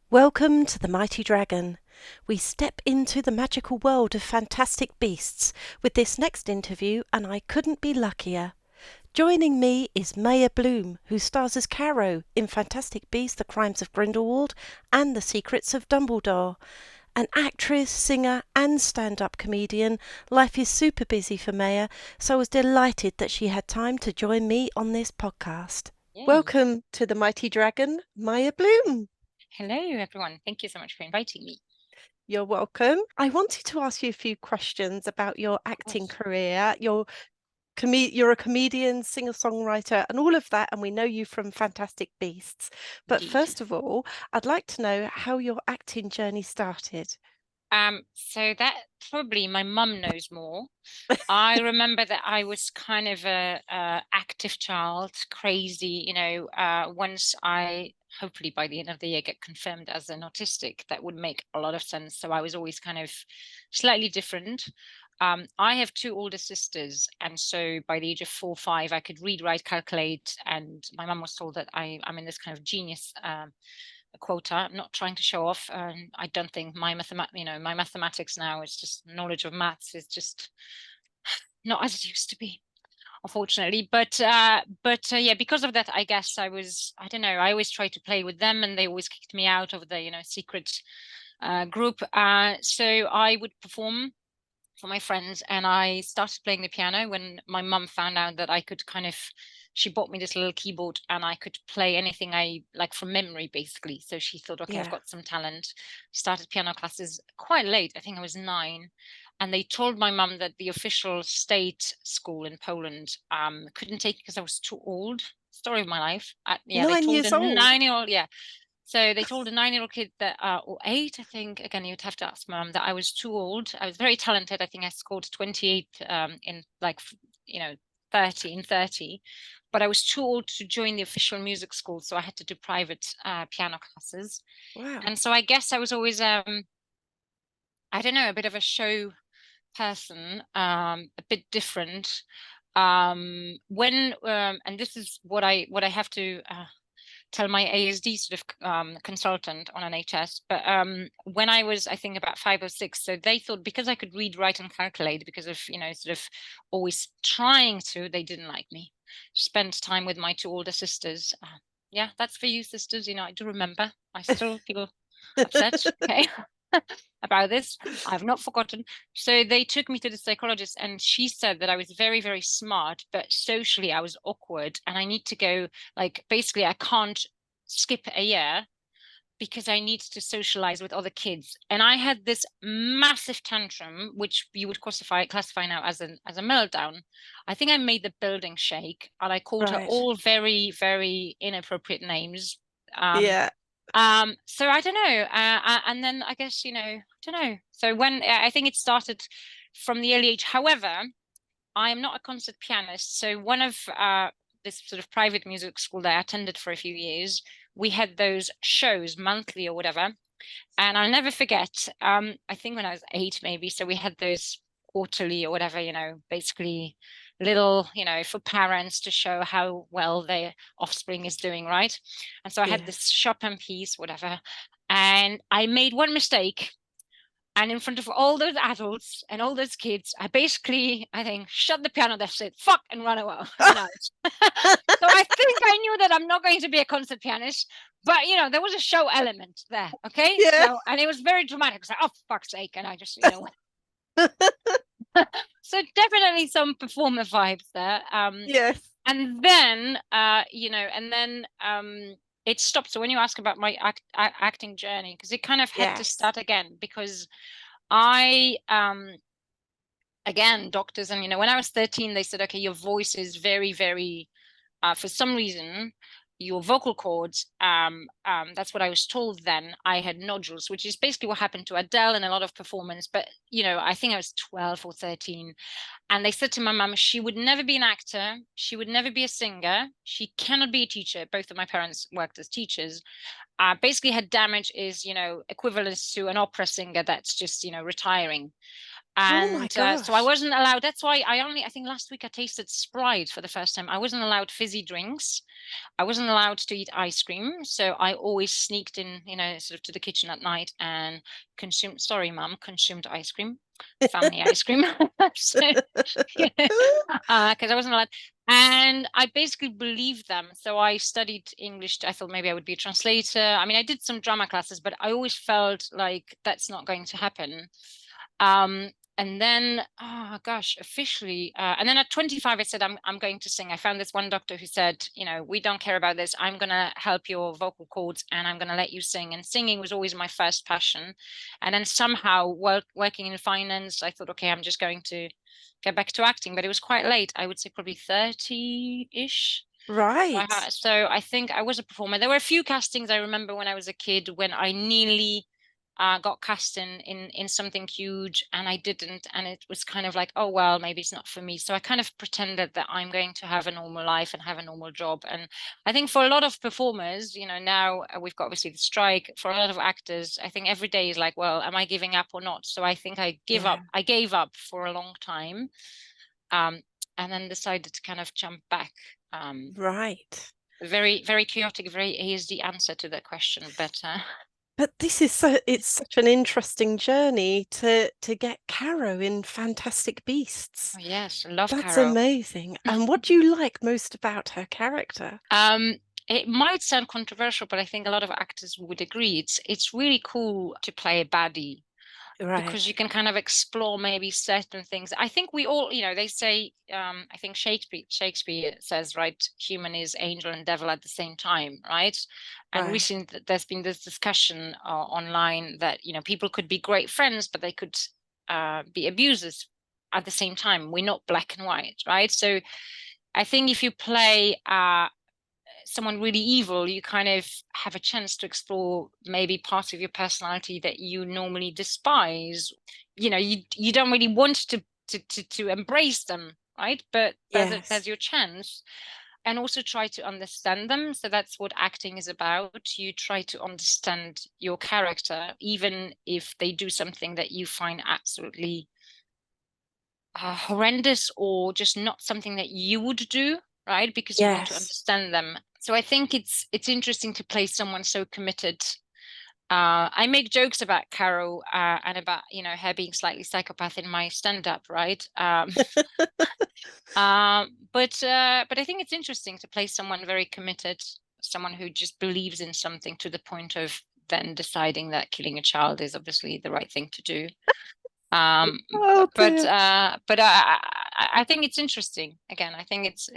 Welcome to the Mighty Dragon. We step into the magical world of fantastic beasts with this next interview, and I couldn't be luckier. Joining me is Maja Bloom, who stars as Carrow in Fantastic Beasts: The Crimes of Grindelwald and The Secrets of Dumbledore. An actress, singer, and stand-up comedian, life is super busy for Maja, so I was delighted that she had time to join me on this podcast. Yay. Welcome to the Mighty Dragon, Maja Bloom. Hello, everyone. Thank you so much for inviting me. You're welcome. I wanted to ask you a few questions about your acting career. You're a comedian, singer-songwriter, and all of that, and we know you from Fantastic Beasts. But Indeed. first of all, I'd like to know how your acting journey started. So that probably my mum knows more. I remember that I was kind of a active child, crazy, once I hopefully by the end of the year get confirmed as an autistic, that would make a lot of sense. So I was always kind of slightly different. I have two older sisters, and so by the age of 4 or 5, I could read, write, calculate, and my mum was told that I'm in this kind of genius quota. I'm not trying to show off. I don't think my mathematics now is just knowledge of maths is just not as it used to be, unfortunately. But yeah, because of that, I guess I don't know, I always tried to play with them, and they always kicked me out of the secret group. So I would perform for my friends, and I started playing the piano when my mum found out that I could she bought me this little keyboard and I could play anything I like from memory, basically. So she thought, okay, I've Yeah. got some talent. Started piano classes quite late. I think I was 9. And they told my mum that the official state school in Poland couldn't take me because I was too old. Story of my life. Yeah, they Nine told a years old. 9-year-old, yeah. So they told a 9-year-old kid that, or 8, I think, again, you'd have to ask mum, that I was too old. I was very talented. I think I scored 28 in like, 30 in 30, but I was too old to join the official music school. So I had to do private piano classes. Wow. And so I guess I was always, I don't know, a bit of a show person, a bit different. And this is what I have to tell my ASD sort of consultant on NHS. But when I was, I think, about 5 or 6, so they thought because I could read, write, and calculate, because of sort of always trying to, they didn't like me. Spent time with my two older sisters. Yeah, that's for you, sisters. I do remember. I still feel upset. Okay. About this. I've not forgotten. So they took me to the psychologist, and she said that I was very, very smart, but socially I was awkward, and I need to go, like, basically I can't skip a year because I need to socialize with other kids. And I had this massive tantrum, which you would classify now as a meltdown. I think I made the building shake, and I called her Right. all very, very inappropriate names. Yeah. So I don't know. And then I guess, I don't know. So when I think it started from the early age. However, I am not a concert pianist. So one of this sort of private music school that I attended for a few years, we had those shows monthly or whatever. And I'll never forget, I think when I was 8, maybe. So we had those quarterly or whatever, basically little, for parents to show how well their offspring is doing, right? And so I had Yeah. this Chopin piece, whatever. And I made one mistake. And in front of all those adults and all those kids, I basically, I think, shut the piano, that's it, fuck, and run away, run out. So I think I knew that I'm not going to be a concert pianist, but there was a show element there. Okay. Yeah. So, and it was very dramatic. It's like, oh, for fuck's sake. And I just, so definitely some performer vibes there. Yes. And then, it stopped. So when you ask about my acting journey, because it kind of had to Yes. start again, because I, again, doctors, and, when I was 13, they said, okay, your voice is very, very, for some reason, your vocal cords, that's what I was told then. I had nodules, which is basically what happened to Adele in a lot of performance. But, I think I was 12 or 13. And they said to my mum, she would never be an actor. She would never be a singer. She cannot be a teacher. Both of my parents worked as teachers. Basically, her damage is, equivalent to an opera singer that's just, retiring. Oh my And so I gosh. wasn't allowed. That's why I think last week I tasted Sprite for the first time. I wasn't allowed fizzy drinks. I wasn't allowed to eat ice cream. So I always sneaked in, sort of to the kitchen at night and consumed, sorry, mum, consumed ice cream, family ice cream. So, yeah, because I wasn't allowed. And I basically believed them. So I studied English. I thought maybe I would be a translator. I mean, I did some drama classes, but I always felt like that's not going to happen. Um, and then, oh gosh, officially, and then at 25, I said, I'm going to sing. I found this one doctor who said, we don't care about this. I'm going to help your vocal cords and I'm going to let you sing. And singing was always my first passion. And then somehow working in finance, I thought, okay, I'm just going to get back to acting. But it was quite late. I would say probably 30-ish. Right. So I think I was a performer. There were a few castings I remember when I was a kid when I nearly got cast in something huge and I didn't, and it was kind of like, oh well, maybe it's not for me. So I kind of pretended that I'm going to have a normal life and have a normal job. And I think for a lot of performers, now we've got obviously the strike. For a lot of actors, I think every day is like, well, am I giving up or not? So I think I give Yeah. up. I gave up for a long time, um, and then decided to kind of jump back. Right. Very, very chaotic, very ASD answer to that question, but But it's such an interesting journey to get Carrow in Fantastic Beasts. oh, yes, I love That's Caro. amazing. And what do you like most about her character? Um, it might sound controversial, but I think a lot of actors would agree. It's really cool to play a baddie because you Right. can kind of explore maybe certain things. I think we all, they say, I think Shakespeare says, right, human is angel and devil at the same time, right? And Right. recently there's been this discussion online that, people could be great friends, but they could be abusers at the same time. We're not black and white, right? So I think if you play someone really evil, you kind of have a chance to explore maybe parts of your personality that you normally despise. You don't really want to embrace them, right? But there's Yes. your chance. And also try to understand them. So that's what acting is about. You try to understand your character, even if they do something that you find absolutely horrendous or just not something that you would do, right? Because you want to Yes. understand them. So I think it's interesting to play someone so committed. I make jokes about Carol and about her being slightly psychopath in my stand-up, right? But I think it's interesting to play someone very committed, someone who just believes in something to the point of then deciding that killing a child is obviously the right thing to do. Um, Oh dear. but I think it's interesting. Again, I think it's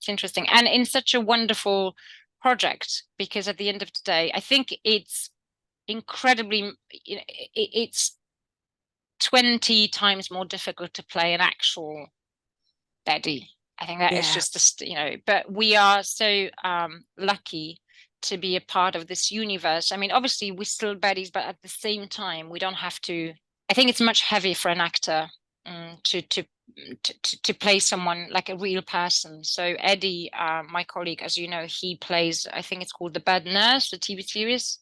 interesting and in such a wonderful project because at the end of the day, I think it's incredibly, it's 20 times more difficult to play an actual Betty. I think that is Yeah. just, but we are so lucky to be a part of this universe. I mean, obviously we're still baddies, but at the same time, we don't have to. I think it's much heavier for an actor to play someone like a real person. So Eddie, my colleague, as you know, he plays. I think it's called The Bad Nurse, the TV series.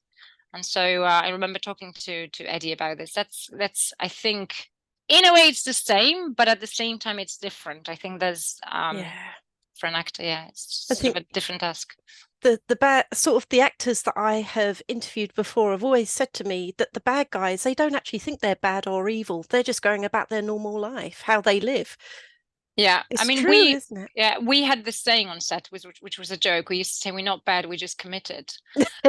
And so I remember talking to Eddie about this. That's I think in a way it's the same, but at the same time it's different. I think there's Yeah. for an actor, yeah, it's I sort of think a different task. the bad sort of the actors that I have interviewed before have always said to me that the bad guys, they don't actually think they're bad or evil. They're just going about their normal life, how they live. Yeah, I It's mean true, isn't it? we had this saying on set, which was a joke. We used to say we're not bad, we're just committed.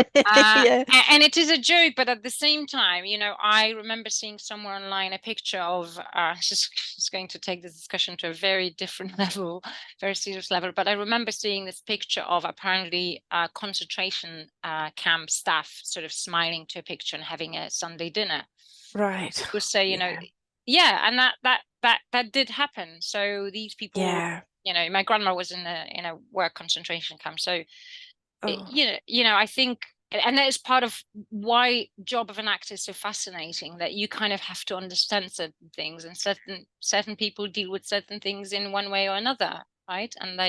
Yeah. And it is a joke, but at the same time, I remember seeing somewhere online a picture of just going to take this discussion to a very different level, very serious level. But I remember seeing this picture of apparently concentration camp staff sort of smiling to a picture and having a Sunday dinner. And Right. people say, Yeah. yeah, and that did happen. So these people, Yeah. my grandma was in a work concentration camp, so Oh, I think, and that is part of why job of an actor is so fascinating, that you kind of have to understand certain things, and certain people deal with certain things in one way or another, right? And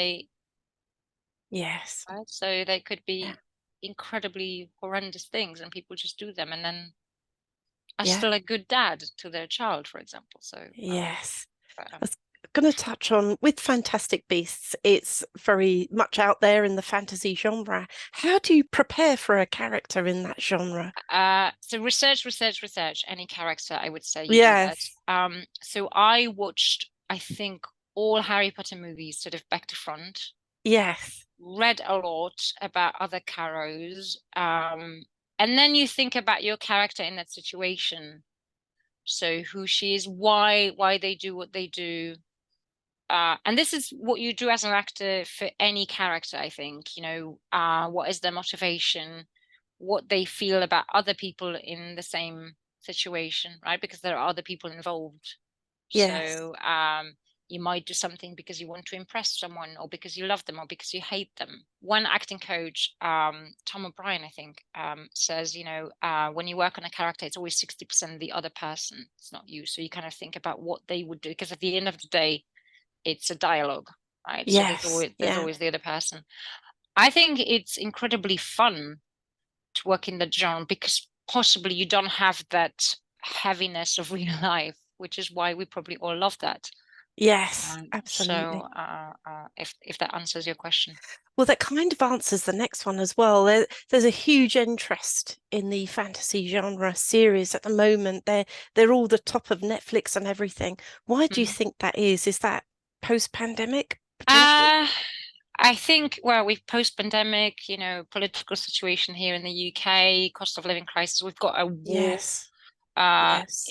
yes. right? So they could Yeah. be incredibly horrendous things, and people just do them, and then are Yeah. still a good dad to their child, for example. So, Yes. but, I was going to touch on with Fantastic Beasts, it's very much out there in the fantasy genre. How do you prepare for a character in that genre? so research any character, I would say you do that. Yes. So I watched, I think, all Harry Potter movies sort of back to front, Yes. read a lot about other Carrows, and then you think about your character in that situation. So who she is, why they do what they do. And this is what you do as an actor for any character, I think, what is their motivation, what they feel about other people in the same situation, right? Because there are other people involved. Yes. So you might do something because you want to impress someone, or because you love them, or because you hate them. One acting coach, Tom O'Brien, I think, says, when you work on a character, it's always 60% the other person. It's not you. So you kind of think about what they would do, because at the end of the day, it's a dialogue, right? So there's Yes. always there's Yeah. always the other person. I think it's incredibly fun to work in the genre because possibly you don't have that heaviness of real life, which is why we probably all love that. Yes. So Absolutely. if that answers your question. Well, that kind of answers the next one as well. There's a huge interest in the fantasy genre series at the moment. They're all the top of Netflix and everything. Why do you Mhm. think that is? Is that post-pandemic potentially? Uh, I think, well, we've post-pandemic, political situation here in the UK, cost of living crisis. We've got a war Yes. uh, Yes.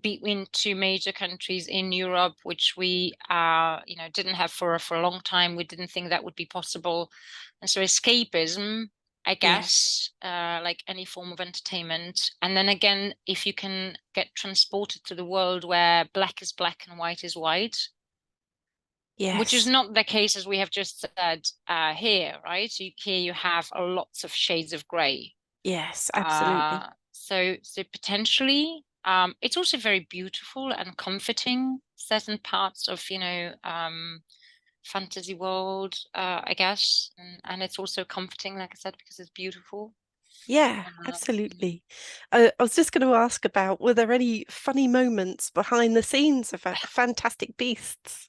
between two major countries in Europe, which we, didn't have for a long time. We didn't think that would be possible, and so escapism, I Yes. guess, like any form of entertainment. And then again, if you can get transported to the world where black is black and white is white, which is Yes. not the case as we have just said here, right? Here you have lots of shades of grey. Yes. Absolutely. So potentially, it's also very beautiful and comforting. Certain parts of, fantasy world, I guess, and it's also comforting, like I said, because it's beautiful. Yeah, Mhm. absolutely. I was just going to ask about, were there any funny moments behind the scenes of Fantastic Beasts?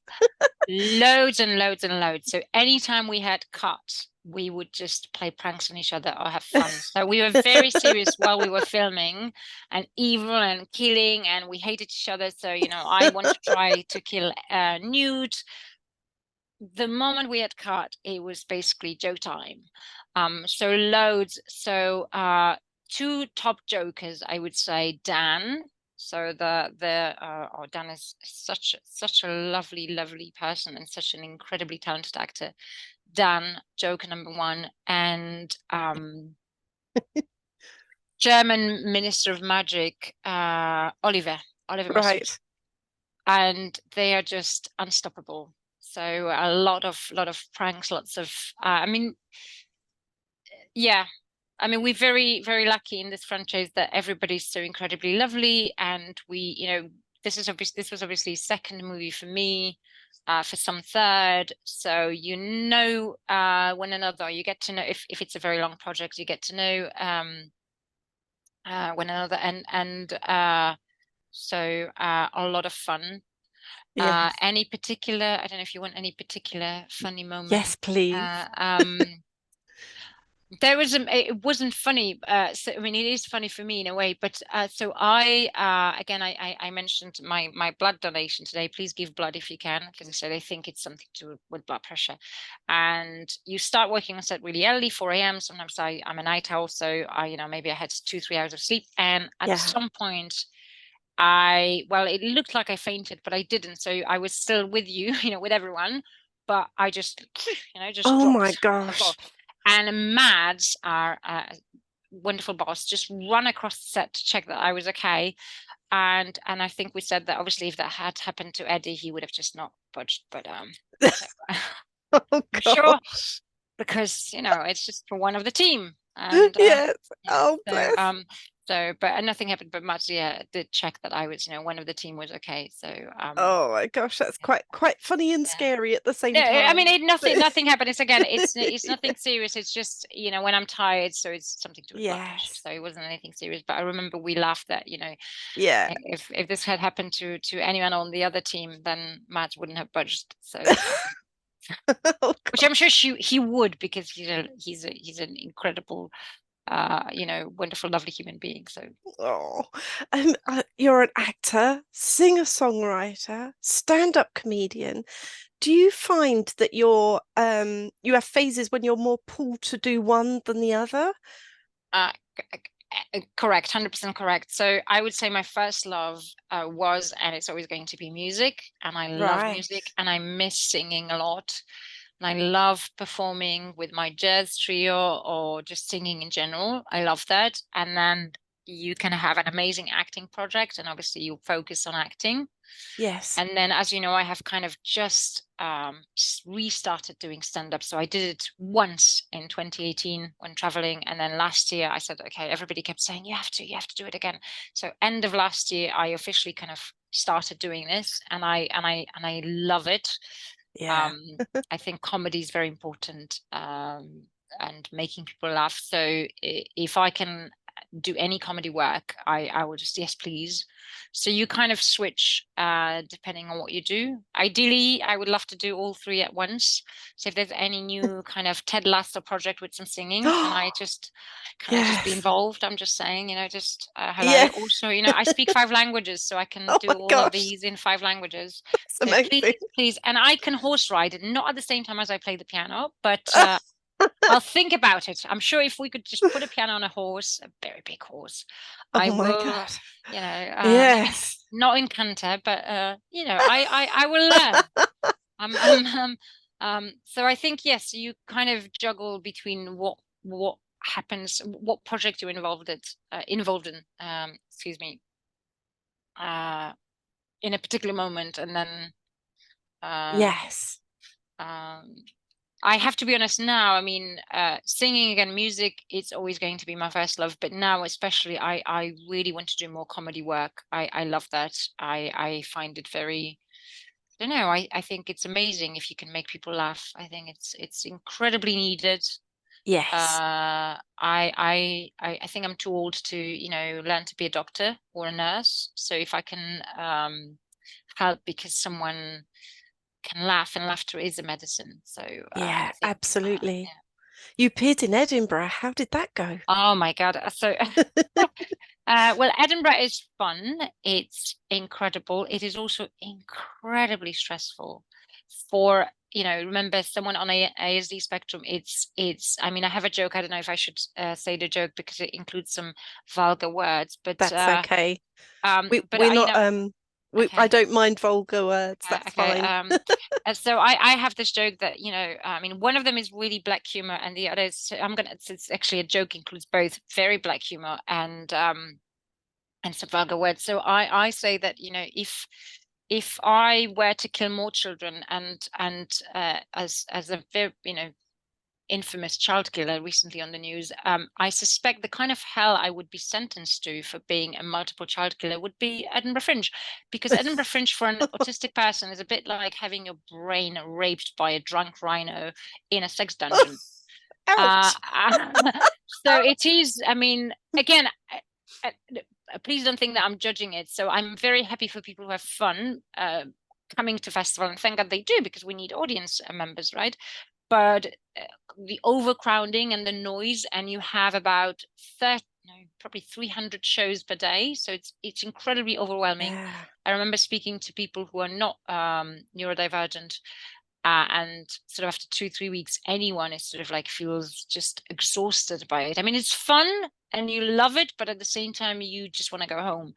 Loads and loads and loads. So anytime we had cut, we would just play pranks on each other or have fun. So we were very serious while we were filming, and evil and killing, and we hated each other. So, I want to try to kill Newt. The moment we had cut, it was basically joke time. So loads. So two top jokers, I would say, Dan. So Dan is such a lovely, lovely person and such an incredibly talented actor. Dan, joker number one, and German Minister of Magic, Oliver Mustard, Right. and they are just unstoppable. So a lot of pranks, lots of I mean, yeah. I mean, we're very, very lucky in this franchise that everybody's so incredibly lovely, and this was obviously second movie for me, for some third. So one another. You get to know if it's a very long project, you get to know one another, and a lot of fun. Yes. Any particular, I don't know if you want any particular funny moment. Yes, please. Uh, it wasn't funny. So, I mean, it is funny for me in a way, but so again, I mentioned my blood donation today. Please give blood if you can, because I said I think it's something to do with blood pressure. And you start working on set really early, 4 a.m. Sometimes I'm a night owl, so maybe I had 2-3 hours of sleep. And at Yeah. some point, it looked like I fainted, but I didn't. So I was still with you, with everyone, but I just, just Oh my dropped on the floor. gosh. And Mads, our wonderful boss, just run across the set to check that I was okay. And I think we said that obviously if that had happened to Eddie, he would have just not budged. But so, Oh I'm sure gosh. because it's just for one of the team. And Yes. yeah, Oh, so bless. So, but nothing happened. But Maja did check that I was, one of the team was okay. So, Oh my gosh, that's quite funny and yeah. scary at the No, same I mean, time. nothing happened. It's again, it's Yeah. nothing serious. It's just, when I'm tired, so it's something to do with blood pressure. Yes. So it wasn't anything serious. But I remember we laughed that, Yeah. if this had happened to anyone on the other team, then Matt wouldn't have budged. So, Oh which I'm gosh. sure he would, because he's an incredible, wonderful, lovely human being. So Oh, and you're an actor, singer-songwriter, stand-up comedian. Do you find that you have phases when you're more pulled to do one than the other? Uh, correct, 100% correct. So I would say my first love was, and it's always going to be music, and I love Right. music, and I miss singing a lot. And I love performing with my jazz trio or just singing in general. I love that. And then you can have an amazing acting project, and obviously you focus on acting. Yes. And then, as you know, I have kind of just restarted doing stand-up. So I did it once in 2018 when traveling. And then last year I said, okay, everybody kept saying, you have to do it again. So end of last year, I officially kind of started doing this, and I love it. Yeah. Um, I think comedy is very important, and making people laugh. So if I can do any comedy work, I will just, yes, please. So you kind of switch depending on what you do. Ideally, I would love to do all three at once. So if there's any new kind of Ted Lasso project with some singing, can I just be Yes. involved? I'm just saying, just hello. Yeah. Also, I speak 5 languages, so I can Oh my do all of gosh. these in 5 languages. It's So please, amazing. please, and I can horse ride, not at the same time as I play the piano, but I'll think about it. I'm sure if we could just put a piano on a horse, a very big horse, I Oh my will, God. maybe Yes. not in canter, but I will learn. Um, um, um, so I think, yes, you kind of juggle between what happens, what project you're involved in, excuse me, uh, in a particular moment, and then um, Yes. um, I have to be honest now. I mean, singing again, music, it's always going to be my first love. But now, especially, I really want to do more comedy work. I love that. I find it very, I don't know. I think it's amazing if you can make people laugh. I think it's incredibly needed. Yes. I think I'm too old to, learn to be a doctor or a nurse. So if I can help because someone can laugh, and laughter is a medicine. So I Yeah, think, absolutely. yeah. You appeared in Edinburgh. How did that go? Oh my God. So, well, Edinburgh is fun. It's incredible. It is also incredibly stressful for, remember, someone on a ASD spectrum. I mean, I have a joke. I don't know if I should say the joke because it includes some vulgar words, but, That's okay. but We're not I okay. don't mind vulgar words. That's Okay. fine. So I have this joke that, I mean, one of them is really black humor, and the other is, it's actually a joke, includes both very black humor and some vulgar words. So I say that, if I were to kill more children, and as a very, infamous child killer recently on the news, I suspect the kind of hell I would be sentenced to for being a multiple child killer would be Edinburgh Fringe, because Edinburgh Fringe for an autistic person is a bit like having your brain raped by a drunk rhino in a sex dungeon. Uh, Ouch. so it is, I mean, again, please don't think that I'm judging it. So I'm very happy for people who have fun coming to festival, and thank God they do, because we need audience members, right? But the overcrowding and the noise, and you have about 30, no, probably 300 shows per day, so it's incredibly overwhelming. Yeah. I remember speaking to people who are not neurodivergent, and sort of after 2 3 weeks, anyone is sort of like feels just exhausted by it. I mean, it's fun and you love it, but at the same time you just want to go home.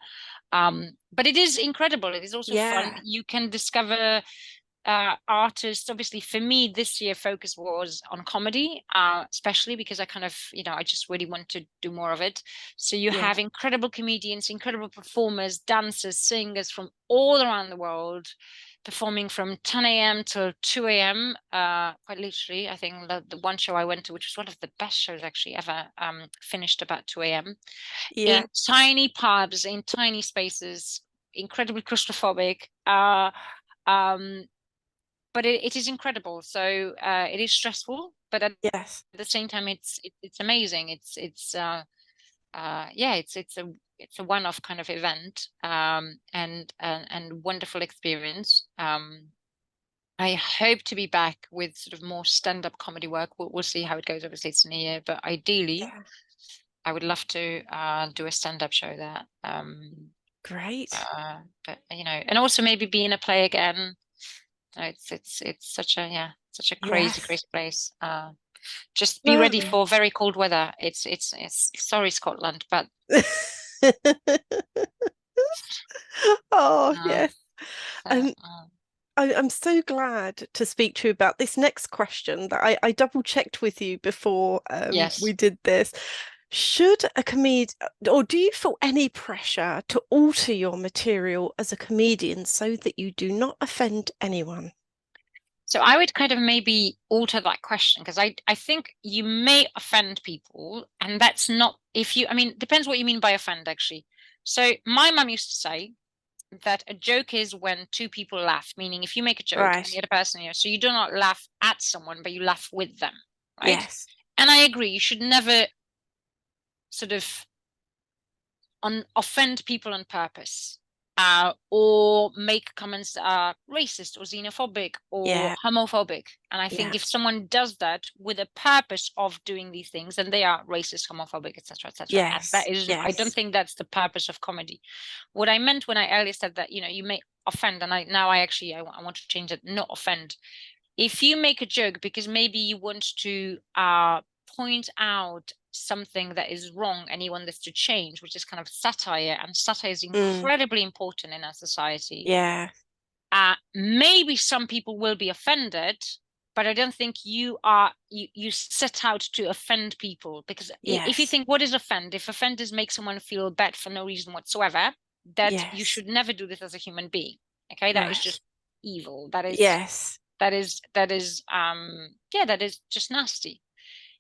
But it is incredible. It is also fun. Yeah. You can discover artists. Obviously, for me, this year focus was on comedy, especially because I kind of, I just really want to do more of it. So you Yeah. have incredible comedians, incredible performers, dancers, singers from all around the world. performing from 10 a.m. till 2 a.m. Quite literally. I think the one show I went to, which was one of the best shows actually ever, finished about 2 a.m. Yeah. in tiny pubs, in tiny spaces, incredibly claustrophobic. But it is incredible. So it is stressful, but at Yes. the same time, it's amazing. Yeah, it's a one-off kind of event, and wonderful experience. I hope to be back with sort of more stand-up comedy work. We'll see how it goes. Obviously, it's in a year, but ideally, Yeah. I would love to do a stand-up show there. Great. But and also maybe be in a play again. It's such a such a crazy Yes. crazy place. Just be ready Lovely. for very cold weather. It's sorry Scotland, but Oh, uh, yes. so, And I'm so glad to speak to you about this next question that I double checked with you before we yes. did this. Should a comedian, or do you feel any pressure to alter your material as a comedian so that you do not offend anyone? So I would kind of maybe alter that question because I think you may offend people, and that's not if you. I mean, depends what you mean by offend actually. So my mum used to say that a joke is when two people laugh, meaning if you make a joke and the Right. other person, so you do not laugh at someone, but you laugh with them, right? Yes. And I agree, you should never sort of offend people on purpose, or make comments that are racist or xenophobic or Yeah. homophobic. And I think Yeah. if someone does that with a purpose of doing these things, then they are racist, homophobic, etc., etc. And that Yes. is, I don't Yes. think that's the purpose of comedy. What I meant when I earlier said that, you may offend, and I actually I want to change it, not offend. If you make a joke because maybe you want to point out something that is wrong and you want this to change, which is kind of satire, and satire is Mm. incredibly important in our society. Yeah. Maybe some people will be offended, but I don't think you set out to offend people, because if you Yes. think what is offend, if offend is make someone feel bad for no reason whatsoever, that you Yes. should never do this as a human being. Okay, that is Right. just evil. That is just nasty.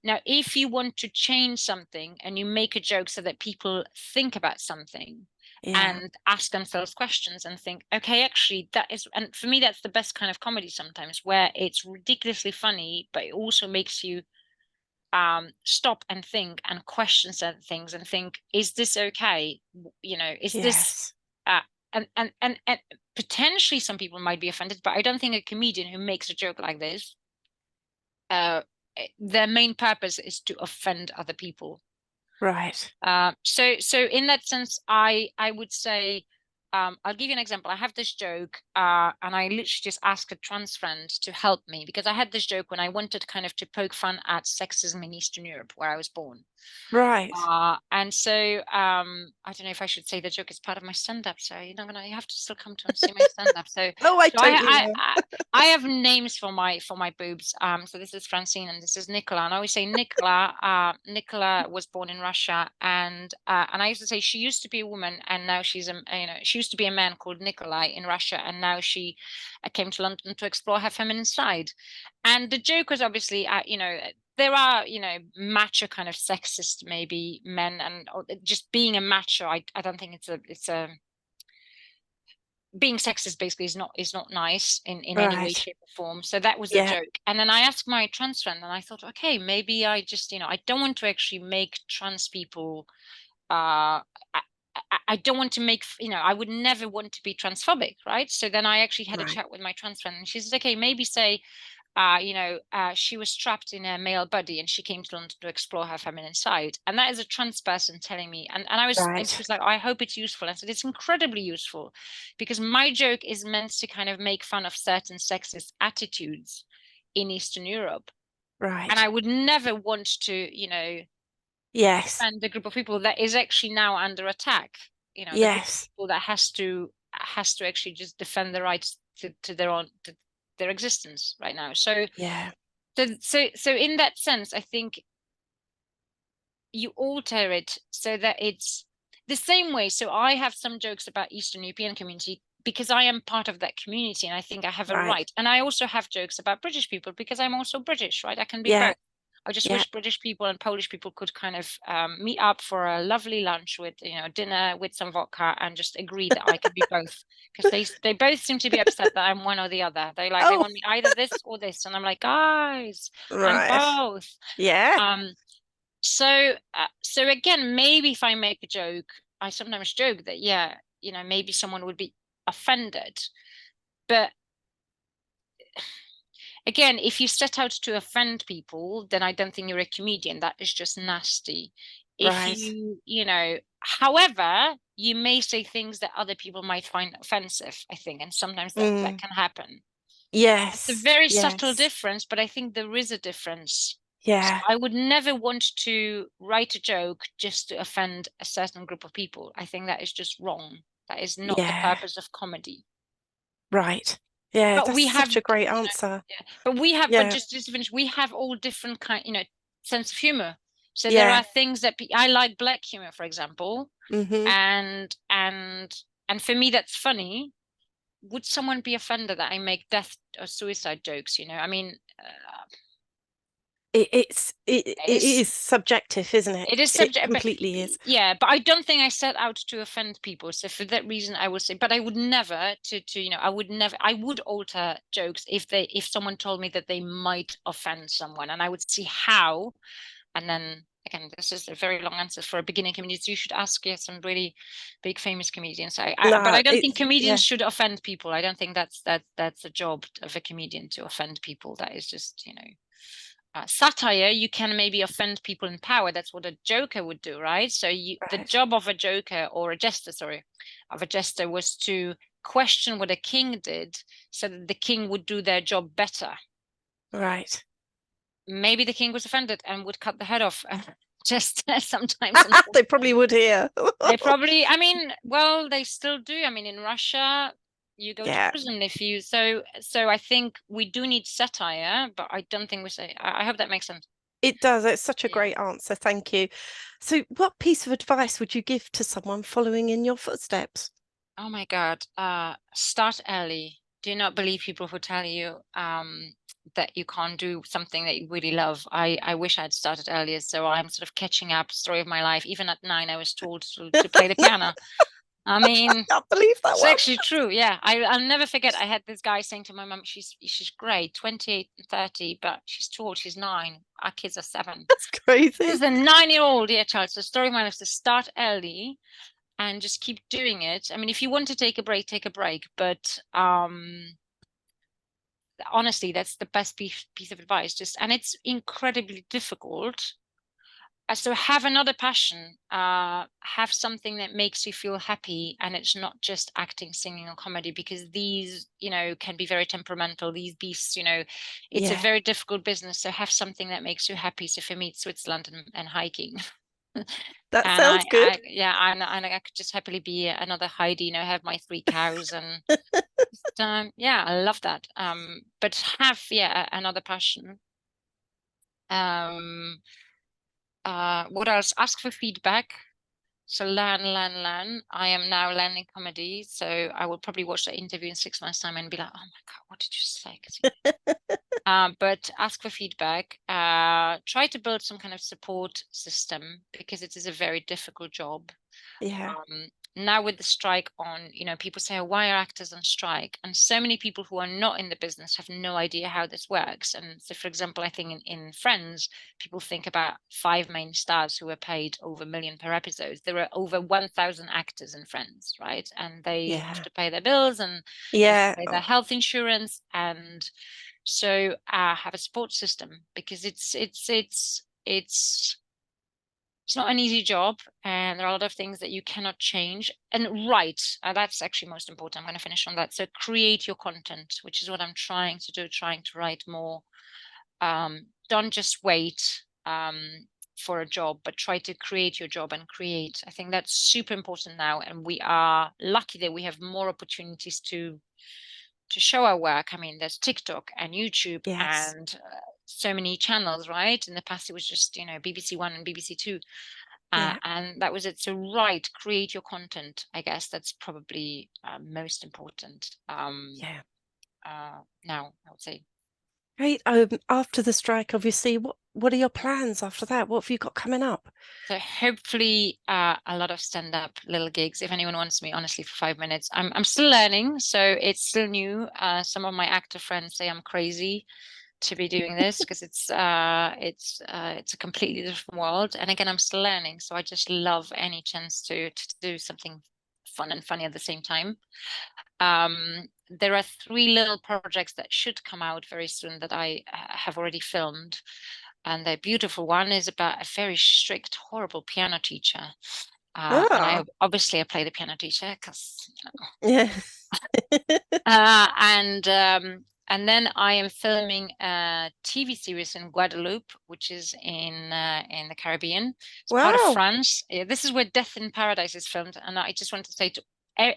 Now, if you want to change something and you make a joke so that people think about something Yeah. and ask themselves questions and think, okay, actually, that is, and for me, that's the best kind of comedy sometimes, where it's ridiculously funny, but it also makes you stop and think and question certain things and think, is this okay? Is this, Yes. uh, and potentially some people might be offended, but I don't think a comedian who makes a joke like this, uh, their main purpose is to offend other people. Right. So in that sense, I would say, I'll give you an example. I have this joke, and I literally just asked a trans friend to help me, because I had this joke when I wanted kind of to poke fun at sexism in Eastern Europe, where I was born. Right. And so I don't know if I should say the joke is part of my stand-up. So you have to still come to and see my stand-up. So Oh, I so I totally I will. I, I have names for my boobs. So this is Francine and this is Nicola. And I always say Nicola. Nicola was born in Russia, and I used to say she used to be a woman, and now she's she used to be a man called Nikolai in Russia, and now she came to London to explore her feminine side. And the joke was obviously, there are, macho kind of sexist maybe men, and just being a macho, I don't think it's a being sexist basically is not nice in any way, Right. shape, or form. So that was the Yeah. joke. And then I asked my trans friend, and I thought, okay, maybe I just, I don't want to actually make trans people, uh I don't want to make, I would never want to be transphobic, right? So then I actually had a Right. chat with my trans friend, and she said, okay, maybe say, she was trapped in a male body and she came to London to explore her feminine side. And that is a trans person telling me. And she Right. was like, I hope it's useful. I said, it's incredibly useful, because my joke is meant to kind of make fun of certain sexist attitudes in Eastern Europe. And Right. I would never want to, Yes. offend a group of people that is actually now under attack. The group of Yes. people that has to actually just defend the rights to their own to their existence right now. So Yeah. so in that sense, I think you alter it so that it's the same way. So I have some jokes about Eastern European community because I am part of that community and I think I have a Right. right. And I also have jokes about British people because I'm also British, right? I can be Yeah. both. I just Yeah. wish British people and Polish people could kind of meet up for a lovely lunch with, dinner with some vodka and just agree that I can be both. Because they both seem to be upset that I'm one or the other. They Oh, want me either this or this. And I'm like, guys, I'm right. both. Yeah. Um, so again, maybe if I make a joke, I sometimes joke that, yeah, maybe someone would be offended. But again, if you set out to offend people, then I don't think you're a comedian. That is just nasty. If Right. however, you may say things that other people might find offensive, I think, and sometimes that Mm. can happen. It's a Yes. very subtle Yes. difference, but I think there is a difference. So Yeah. I would never want to write a joke just to offend a certain group of people. I think that is just wrong. That is not the Yeah. purpose of comedy. Right. Yeah, But that's we have, such a great answer. yeah, but Yeah. just to finish, we have all different sense of humor. So there Yeah. are things that I like black humor, for example, Mm-hmm. and for me that's funny. Would someone be offended that I make death or suicide jokes? I mean, It it's is subjective, isn't it? it is It subject, but completely is. yeah, but I don't think I set out to offend people. So for that reason, I would say, but I would never I would alter jokes if someone told me that they might offend someone, and I would see how. And then again, this is a very long answer for a beginning comedian. So you should ask some really big famous comedians. But No, I don't think it's comedians yeah. should offend people. I don't think that's a job of a comedian to offend people. That is just satire. You can maybe offend people in power. That's what a joker would do, right? So the Right. job of a joker or a jester, sorry, of a jester was to question what a king did so that the king would do their job better. Right. Maybe the king was offended and would cut the head off. Just sometimes, They probably unfortunately. would hear. They probably, I mean, well, they still do. I mean, in Russia, you go to Yeah, prison if you so I think we do need satire, but I don't think we say I hope that makes sense. it does. It's such a Yeah. great answer. Thank you. So, what piece of advice would you give to someone following in your footsteps? Oh my God. Start early. Do not believe people who tell you that you can't do something that you really love. I wish I'd started earlier, so I'm sort of catching up. Story of my life. Even at 9, I was told to play the piano. I mean, Can't believe that it's one. actually true. Yeah. I'll never forget. I had this guy saying to my mum, she's great, 28 and 30, but she's too old. She's 9. Our kids are 7. That's This crazy. is a 9-year-old, dear child. So story of my life is to start early and just keep doing it. I mean, if you want to take a break, take a break. But honestly, that's the best piece of advice. And it's incredibly difficult. So have another passion, have something that makes you feel happy, and it's not just acting, singing, or comedy, because these, can be very temperamental. These beasts, it's a Yeah, very difficult business. So have something that makes you happy. So for me, it's Switzerland and hiking. that And sounds good. yeah, and I could just happily be another Heidi, have my 3 cows and yeah, I love that. But have, yeah, another passion. Um, what else? Ask for feedback. So learn. I am now learning comedy, so I will probably watch that interview in 6 months' time and be like, oh my God, what did you say? But ask for feedback. Try to build some kind of support system because it is a very difficult job. Yeah, Now with the strike on, people say, oh, why are actors on strike? And so many people who are not in the business have no idea how this works. And so, for example, I think in Friends, people think about 5 main stars who were paid over 1 million per episode. There are over 1,000 actors in Friends, right? And they have yeah, to pay their bills and they have to yeah. pay their Oh, health insurance. And so have a support system because it's not an easy job, and there are a lot of things that you cannot change. And write, that's actually most important. I'm going to finish on that. So create your content, which is what I'm trying to do, trying to write more. Don't just wait for a job, but try to create your job and create. I think that's super important now, and we are lucky that we have more opportunities to show our work. I mean, there's TikTok and YouTube yes. and so many channels, right? In the past, it was just BBC One and BBC Two. Yeah. And that was it. So create your content. I guess that's probably most important. Yeah. Now I would say. Great. After the strike, obviously, what are your plans after that? What have you got coming up? So hopefully a lot of stand-up little gigs. If anyone wants me, honestly, for 5 minutes. I'm still learning, so it's still new. Some of my actor friends say I'm crazy to be doing this because it's a completely different world. And again, I'm still learning, so I just love any chance to do something fun and funny at the same time. There are 3 little projects that should come out very soon that I have already filmed. And the beautiful one is about a very strict, horrible piano teacher. And I Ah, obviously I play the piano teacher because yeah. uh, and then I am filming a TV series in Guadeloupe, which is in the Caribbean. It's part of Wow. France. This is where Death in Paradise is filmed, and I just want to say to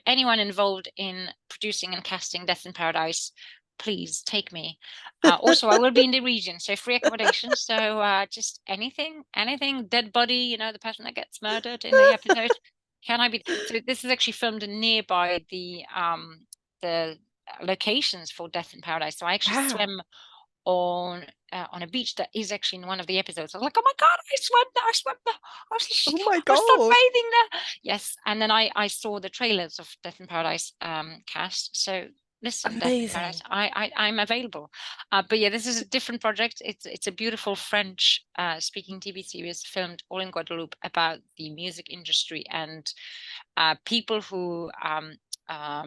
anyone involved in producing and casting Death in Paradise, please take me. Also, I will be in the region, so free accommodation. So just anything, dead body, the person that gets murdered in the episode. Can I be? So this is actually filmed nearby the locations for Death in Paradise. So I actually Wow. swim on a beach that is actually in one of the episodes. I was like, oh my God, I swam there, I swam there. Oh my I was God. sunbathing there. Yes. And then I saw the trailers of Death in Paradise cast. So listen, Death in Paradise, Amazing. I'm available. But yeah, this is a different project. It's a beautiful French speaking TV series filmed all in Guadeloupe about the music industry and people who are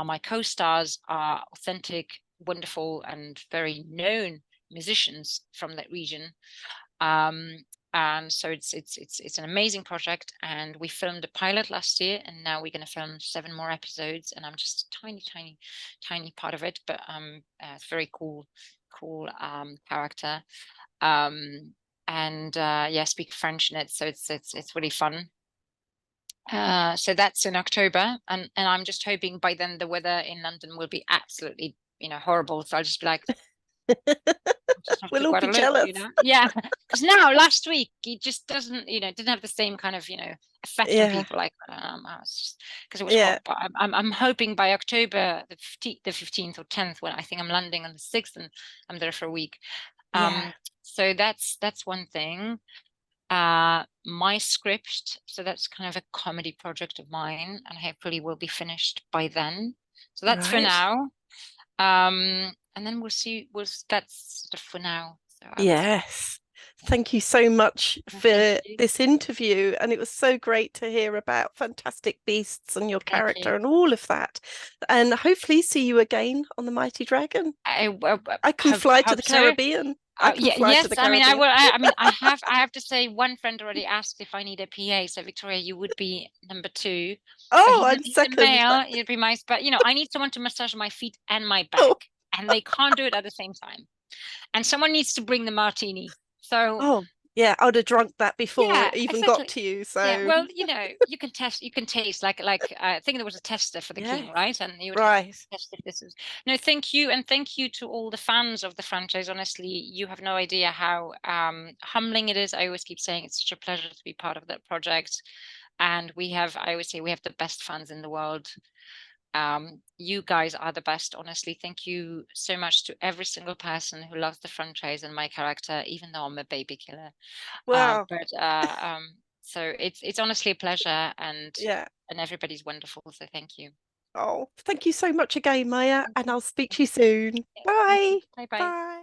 my co-stars are authentic, wonderful, and very known musicians from that region. Um, and so it's an amazing project. And we filmed a pilot last year, and now we're going to film 7 more episodes. And I'm just a tiny part of it, but it's very cool character. And yeah, speak French in it, so it's really fun. So that's in October, and I'm just hoping by then the weather in London will be absolutely, horrible. So I'll just be like, just off to We'll all be Guadeloupe, jealous. Yeah. Because now last week it just doesn't, didn't have the same kind of, effect on Yeah. people like because it was hot. Yeah. But I'm hoping by October the 15th or 10th, when I think I'm landing on the 6th, and I'm there for a week. Yeah. So that's one thing. My script, so that's kind of a comedy project of mine, and hopefully will be finished by then. So that's for Right. now. And then we'll see. That's sort of for now. So I would say, Yes. Thank you so much well, thank for you, this interview. And it was so great to hear about Fantastic Beasts and your thank you. character and all of that. And hopefully see you again on the Mighty Dragon. I I can hope fly to the hope so. Caribbean. I can Yeah, fly to yes. the I mean, I Caribbean. will. I have to say, one friend already asked if I need a PA. So Victoria, you would be number 2. But Oh, I'm he's a second. male. It'd be nice. But I need someone to massage my feet and my Oh, back, and they can't do it at the same time. And someone needs to bring the martini. So oh, yeah. I would have drunk that before yeah, it even got exactly. to you. Yeah, So, well, you can taste like I think there was a tester for the yes, king, right? And you would have right. to test if this is. No, thank you, and thank you to all the fans of the franchise. Honestly, you have no idea how humbling it is. I always keep saying it's such a pleasure to be part of that project. And I always say we have the best fans in the world. You guys are the best, honestly. Thank you so much to every single person who loves the franchise and my character, even though I'm a baby killer. Wow. But so it's honestly a pleasure, Yeah. and everybody's wonderful. So thank you. Oh, thank you so much again, Maya. Thank And you. I'll speak to you soon. Yeah, thank you. Bye. Bye bye. Bye.